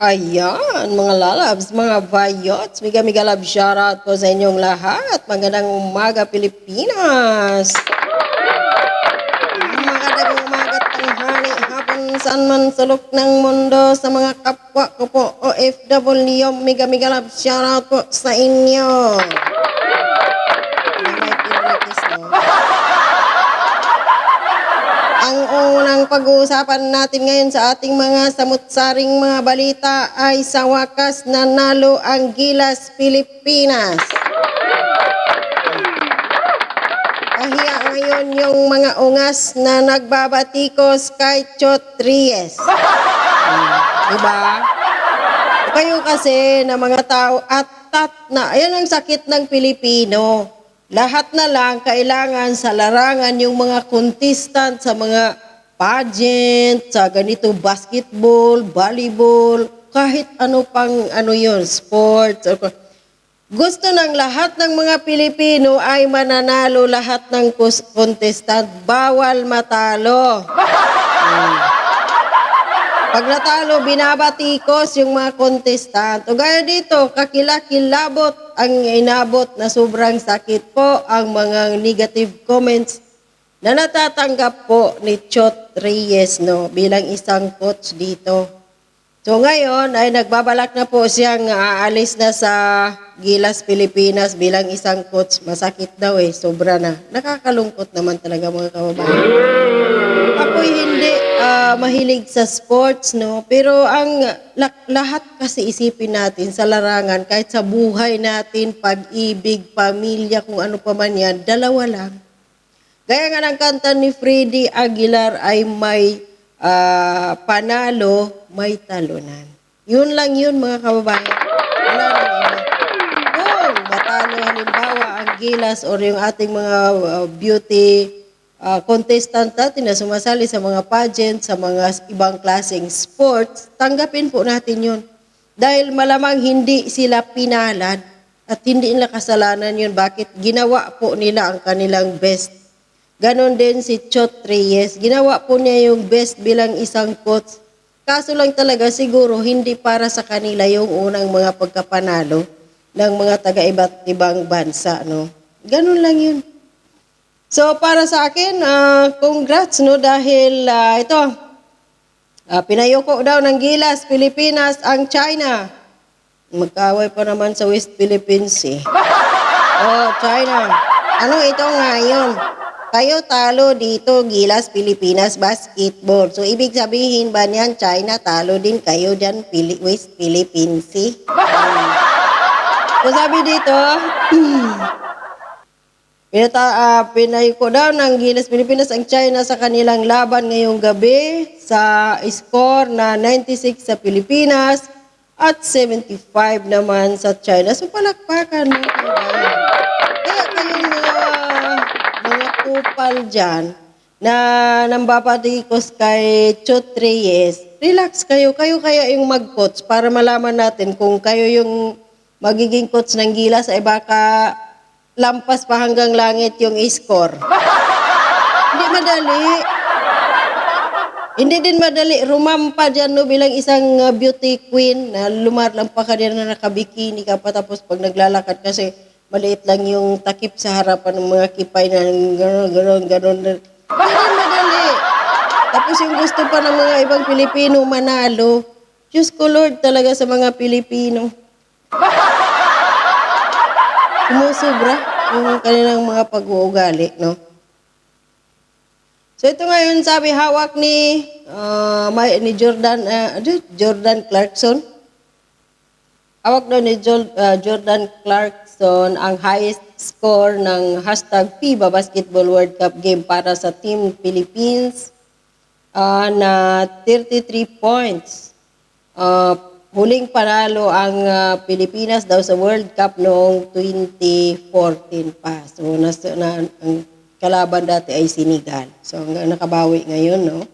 Ayan, mga lalabs, mga vayots, mega love shoutout po sa inyong lahat. Magandang umaga, Pilipinas! Magandang umaga, tanghali, hapon, saan man sulok ng mundo sa mga kapwa ko po, OFW, mega love shoutout po sa inyo. May pinrikis, no? Ang unang pag-uusapan natin ngayon sa ating mga samut-saring mga balita ay sa wakas nanalo ang Gilas Pilipinas. Kahiya ngayon yung mga ungas na nagbabatikos kay Chot Reyes. Diba? Kayo kasi na mga tao at na, ayan ang sakit ng Pilipino. Lahat na lang kailangan sa larangan yung mga contestant sa mga pageant, sa ganito basketball, volleyball, kahit ano pang ano yun, sports. Gusto ng lahat ng mga Pilipino ay mananalo lahat ng contestant, bawal matalo. Pag natalo, binabatikos yung mga contestant. O gaya dito, kakilakilabot ang inabot na sobrang sakit po ang mga negative comments na natatanggap po ni Chot Reyes bilang isang coach dito. So ngayon ay nagbabalak na po siyang aalis na sa Gilas Pilipinas bilang isang coach. Masakit daw sobra na. Nakakalungkot naman talaga mga kababayan. Ako'y hindi mahilig sa sports, pero ang lahat kasi isipin natin sa larangan, kahit sa buhay natin, pag-ibig, pamilya, kung ano pa man yan, dalawa lang. Gaya nga ng kanta ni Freddie Aguilar ay may panalo, may talunan. Yun lang yun mga kababayan. Wala nang iba. Kung matalo halimbawa ang Gilas or yung ating mga beauty contestant natin na sumasali sa mga pageant, sa mga ibang klaseng sports, tanggapin po natin yun. Dahil malamang hindi sila pinalad at hindi nila kasalanan yun. Bakit? Ginawa po nila ang kanilang best. Ganon din si Chot Reyes. Ginawa po niya yung best bilang isang coach. Kaso lang talaga siguro hindi para sa kanila yung unang mga pagkapanalo ng mga taga-iba't ibang bansa. Ganon lang yun. So para sa akin, congrats dahil ito, pinayuko daw ng Gilas Pilipinas ang China. Magkaaway pa naman sa West Philippines Oh, China. Ano ito ngayon? Kayo talo dito, Gilas Pilipinas basketball. So ibig sabihin ba niyan, China talo din kayo dyan, West Philippines So sabi dito, pinayuko daw ng Gilas Pilipinas ang China sa kanilang laban ngayong gabi sa score na 96 sa Pilipinas at 75 naman sa China. So palakpakan mo. Kaya kayong mga kupal dyan na nambabatikos kay Chot Reyes, relax kayo. Kayo kaya yung mag-coach para malaman natin kung kayo yung magiging coach ng Gilas ay baka lampas pa hanggang langit yung score. Hindi madali. Hindi din madali. Rumampa dyan bilang isang beauty queen na lumarlampa ka din na nakabikini ka pa tapos pag naglalakad kasi maliit lang yung takip sa harapan ng mga kipay na gano'n. Hindi din madali. Tapos yung gusto pa ng mga ibang Pilipino manalo. Diyos ko Lord talaga sa mga Pilipino. Sumusubra yung kanilang mga pag-uugali, So ito ngayon sabi hawak ni Jordan Clarkson. Hawak daw ni Jordan Clarkson ang highest score ng #FIBA Basketball World Cup game para sa Team Philippines na 33 points. Huling panalo ang Pilipinas daw sa World Cup noong 2014 pa. So, ang kalaban dati ay Senegal. So, nakabawi ngayon,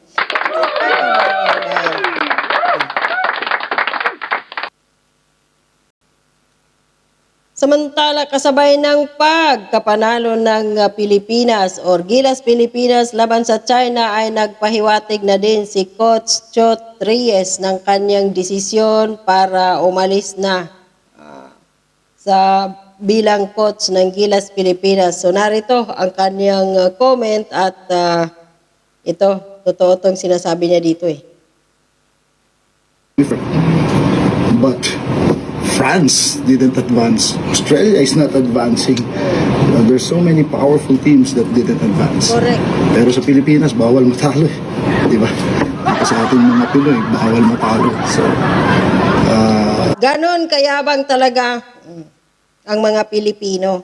Samantala, kasabay ng pagkapanalo ng Pilipinas or Gilas Pilipinas laban sa China ay nagpahiwatig na din si Coach Chot Reyes ng kanyang desisyon para umalis na sa bilang coach ng Gilas Pilipinas. So narito ang kanyang comment at ito, totoo itong sinasabi niya dito eh. But France didn't advance. Australia is not advancing. There's so many powerful teams that didn't advance. Correct. Pero sa Pilipinas, bawal matalo eh. Di ba? Sa ating mga Pinoy, bawal matalo. So, Ganon kayabang talaga ang mga Pilipino.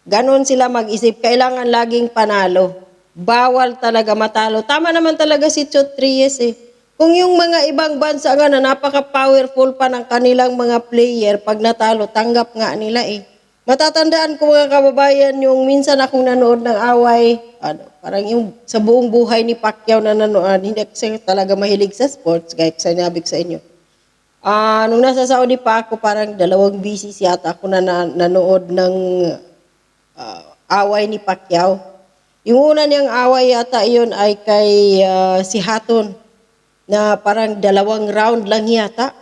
Ganon sila mag-isip. Kailangan laging panalo. Bawal talaga matalo. Tama naman talaga si Chot Reyes eh. Kung yung mga ibang bansa nga na napaka-powerful pa ng kanilang mga player, pag natalo, tanggap nga nila eh. Matatandaan ko mga kababayan, yung minsan akong nanood ng away, parang yung sa buong buhay ni Pacquiao na nanood, hindi kasi talaga mahilig sa sports, gaya sinabi ko sa inyo. Nung nasa Saudi pa ako, parang 2 bisis yata ako na nanood ng away ni Pacquiao. Yung una niyang away yata yun ay kay si Hatton, na parang 2 round lang yata.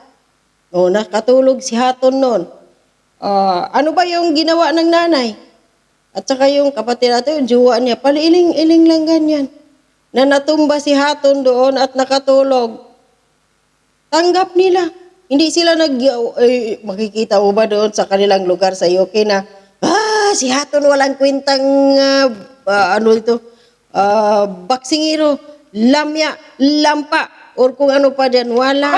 O, nakatulog si Hatton noon. Ano ba yung ginawa ng nanay? At saka yung kapatid natin, yung jowa niya, paliiling-iling lang ganyan. Na natumba si Hatton doon at nakatulog. Tanggap nila. Hindi sila makikita mo ba doon sa kanilang lugar sa UK na, si Hatton walang kwentang, baksingiro, lamya, lampa, or kung ano pa dyan, wala.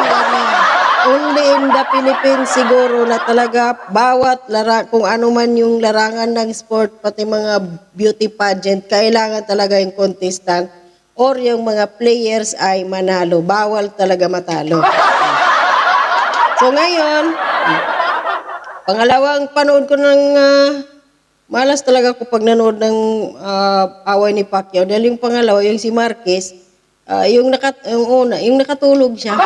Only in the Philippines siguro na talaga bawat kung ano man yung larangan ng sport, pati mga beauty pageant, kailangan talaga yung contestant or yung mga players ay manalo. Bawal talaga matalo. So ngayon, pangalawang panood ko ng malas talaga ko pag nanood ng away ni Pacquiao. Dahil yung pangalawa, yung si Marquez, yung nakatulog siya.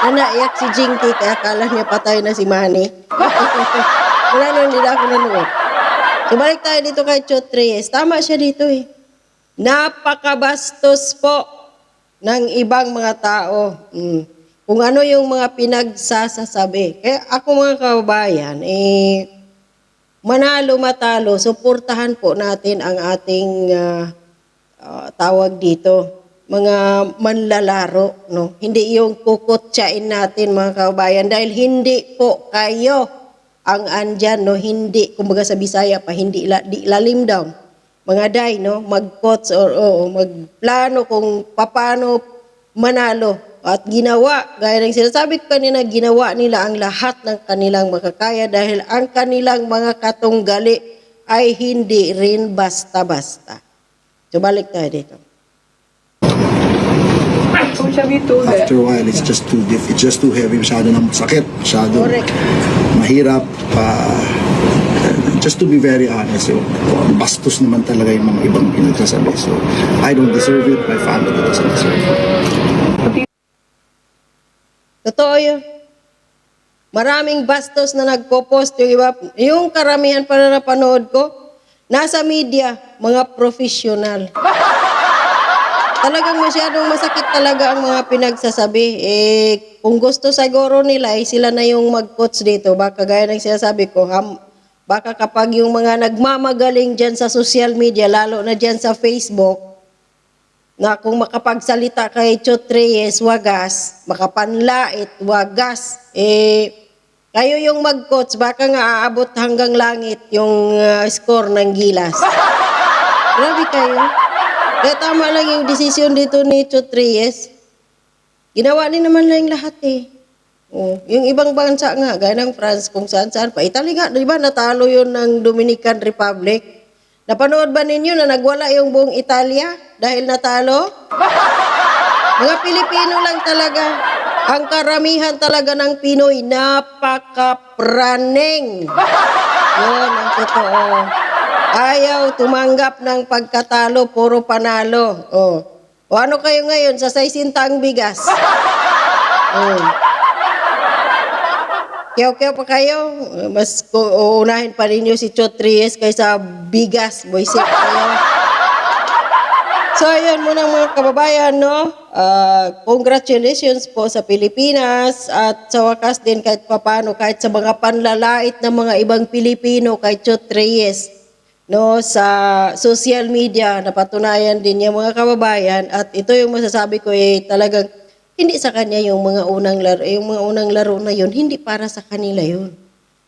Nanaiyak si Jinky, kaya akala niya patay na si Manny. Wala na, hindi na ako nanood. So, balik tayo dito kay Chot Reyes. Tama siya dito eh. Napakabastos po ng ibang mga tao. Kung ano yung mga pinagsasasabi. Kaya ako mga kababayan, manalo matalo, suportahan po natin ang ating tawag dito, mga manlalaro, no? Hindi yung kukutsain natin mga kababayan dahil hindi po kayo ang andyan, no? Hindi, kumbaga sa Bisaya pa, hindi di lalim down. Mga day, no? Mag-coach or magplano kung paano manalo. At ginawa, gaya ng sinasabi ko kanina, ginawa nila ang lahat ng kanilang makakaya dahil ang kanilang mga katunggali ay hindi rin basta-basta. So, balik tayo dito. after a while, it's just too heavy, masyado nang sakit, masyado Correct. mahirap. Just to be very honest, bastos naman talaga yung mga ibang pinagsasabi. So, I don't deserve it, my family doesn't deserve it. Totoo yun. Maraming bastos na nagpo-post yung iba. Yung karamihan pa na napanood ko, nasa media, mga professional. Talagang masyadong masakit talaga ang mga pinagsasabi. Kung gusto siguro nila, sila na yung mag-coach dito. Baka gaya ng sinasabi ko, baka kapag yung mga nagmamagaling dyan sa social media, lalo na dyan sa Facebook, na kung makapagsalita kay Chot Reyes, wagas, makapanlait, wagas, kayo yung mag-coach, baka nga aabot hanggang langit yung score ng Gilas. Grabe kayo. Kaya tama lang yung desisyon dito ni Chot Reyes. Ginawa din naman lang yung lahat eh. Yung ibang bansa nga, gaya ng France, kung saan-saan pa. Italy nga, di ba, natalo yun ng Dominican Republic. Napanood ba ninyo na nagwala yung buong Italia dahil natalo? Mga Pilipino lang talaga. Ang karamihan talaga ng Pinoy, napaka-praning. Yun ang totoo. Ayaw tumanggap ng pagkatalo, puro panalo. O ano kayo ngayon sa 60 bigas? Kaya pa kayo, mas uunahin pa ninyo si Chot Reyes kaysa bigas, boysik kayo. So, ayun muna mga kababayan, no? Congratulations po sa Pilipinas at sa wakas din kahit papano, kahit sa mga panlalait ng mga ibang Pilipino, kay Chot Reyes, no? Sa social media, napatunayan din yung mga kababayan at ito yung masasabi ko talagang hindi sa kanya yung mga unang laro na yun, hindi para sa kanila yun.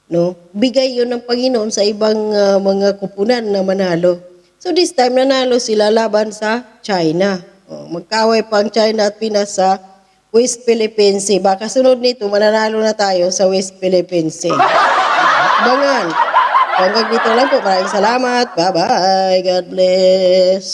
No? Bigay yun ng Panginoon sa ibang mga kupunan na manalo. So this time nanalo sila laban sa China. Magkaway pa ang China at Pinas sa West Philippines Sea. Baka sunod nito mananalo na tayo sa West Philippines Sea. Abangan. Hanggang dito lang po. Maraming salamat. Bye-bye. God bless.